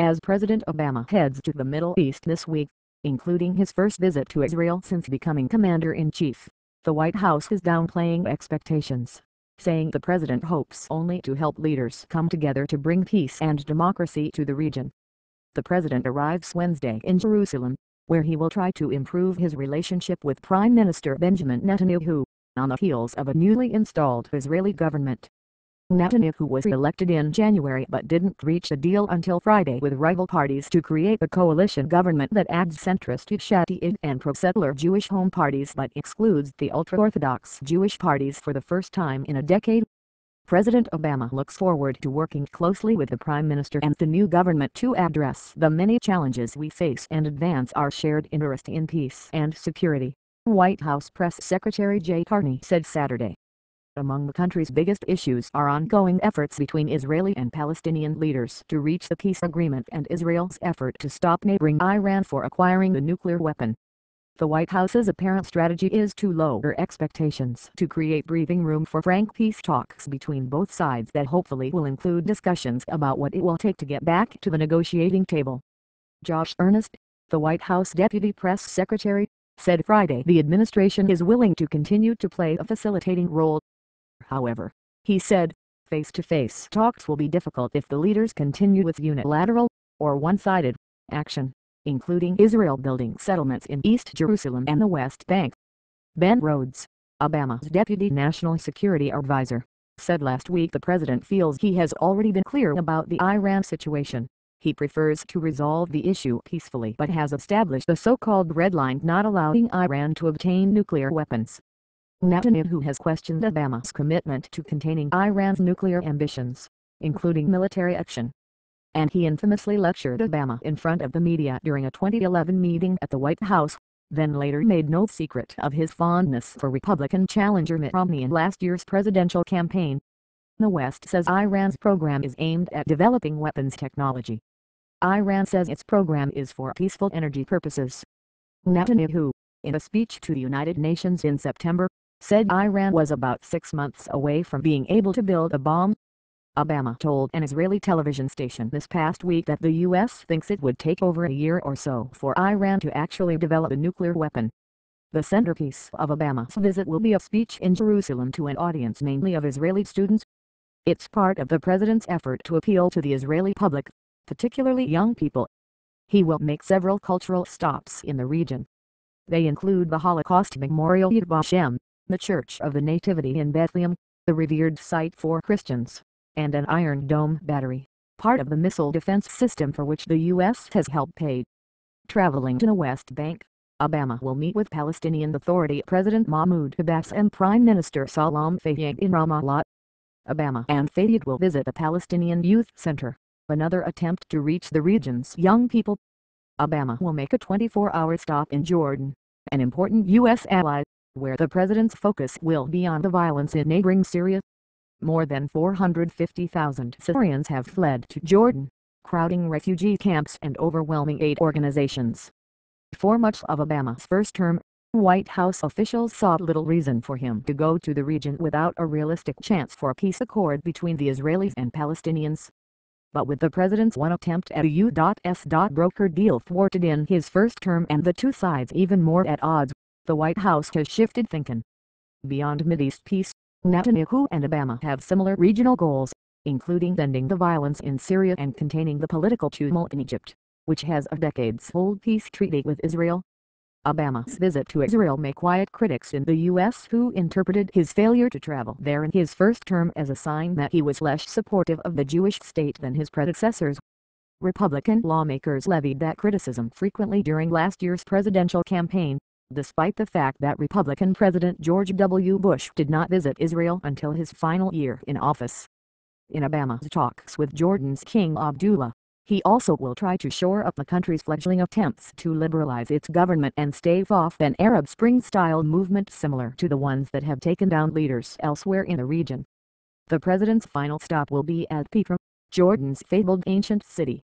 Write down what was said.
as President Obama heads to the Middle East this week, including his first visit to Israel since becoming commander-in-chief. The White House is downplaying expectations, saying the president hopes only to help leaders come together to bring peace and democracy to the region. The president arrives Wednesday in Jerusalem, where he will try to improve his relationship with Prime Minister Benjamin Netanyahu, on the heels of a newly installed Israeli government. Netanyahu was elected in January but didn't reach a deal until Friday with rival parties to create a coalition government that adds centrist Shiite and pro-settler Jewish home parties but excludes the ultra-Orthodox Jewish parties for the first time in a decade. President Obama looks forward to working closely with the Prime Minister and the new government to address the many challenges we face and advance our shared interest in peace and security, White House Press Secretary Jay Carney said Saturday. Among the country's biggest issues are ongoing efforts between Israeli and Palestinian leaders to reach the peace agreement and Israel's effort to stop neighboring Iran for acquiring the nuclear weapon. The White House's apparent strategy is to lower expectations to create breathing room for frank peace talks between both sides that hopefully will include discussions about what it will take to get back to the negotiating table. Josh Earnest, the White House Deputy Press Secretary, said Friday the administration is willing to continue to play a facilitating role. However, he said, face-to-face talks will be difficult if the leaders continue with unilateral, or one-sided, action, including Israel building settlements in East Jerusalem and the West Bank. Ben Rhodes, Obama's Deputy National Security Advisor, said last week the president feels he has already been clear about the Iran situation. He prefers to resolve the issue peacefully but has established a so-called red line not allowing Iran to obtain nuclear weapons. Netanyahu has questioned Obama's commitment to containing Iran's nuclear ambitions, including military action. And he infamously lectured Obama in front of the media during a 2011 meeting at the White House, then later made no secret of his fondness for Republican challenger Mitt Romney in last year's presidential campaign. The West says Iran's program is aimed at developing weapons technology. Iran says its program is for peaceful energy purposes. Netanyahu, in a speech to the United Nations in September, said Iran was about 6 months away from being able to build a bomb. Obama told an Israeli television station this past week that the U.S. thinks it would take over a year or so for Iran to actually develop a nuclear weapon. The centerpiece of Obama's visit will be a speech in Jerusalem to an audience mainly of Israeli students. It's part of the president's effort to appeal to the Israeli public, particularly young people. He will make several cultural stops in the region. They include the Holocaust Memorial Yad Vashem, the Church of the Nativity in Bethlehem, the revered site for Christians, and an Iron Dome battery, part of the missile defense system for which the U.S. has helped pay. Traveling to the West Bank, Obama will meet with Palestinian Authority President Mahmoud Abbas and Prime Minister Salam Fayyad in Ramallah. Obama and Fayyad will visit the Palestinian Youth Center, another attempt to reach the region's young people. Obama will make a 24-hour stop in Jordan, an important U.S. ally, where the president's focus will be on the violence in neighboring Syria. More than 450,000 Syrians have fled to Jordan, crowding refugee camps and overwhelming aid organizations. For much of Obama's first term, White House officials saw little reason for him to go to the region without a realistic chance for a peace accord between the Israelis and Palestinians. But with the president's one attempt at a U.S. broker deal thwarted in his first term and the two sides even more at odds, the White House has shifted thinking. Beyond Mideast peace, Netanyahu and Obama have similar regional goals, including ending the violence in Syria and containing the political tumult in Egypt, which has a decades-old peace treaty with Israel. Obama's visit to Israel may quiet critics in the U.S. who interpreted his failure to travel there in his first term as a sign that he was less supportive of the Jewish state than his predecessors. Republican lawmakers levied that criticism frequently during last year's presidential campaign, despite the fact that Republican President George W. Bush did not visit Israel until his final year in office. In Obama's talks with Jordan's King Abdullah, he also will try to shore up the country's fledgling attempts to liberalize its government and stave off an Arab Spring-style movement similar to the ones that have taken down leaders elsewhere in the region. The president's final stop will be at Petra, Jordan's fabled ancient city,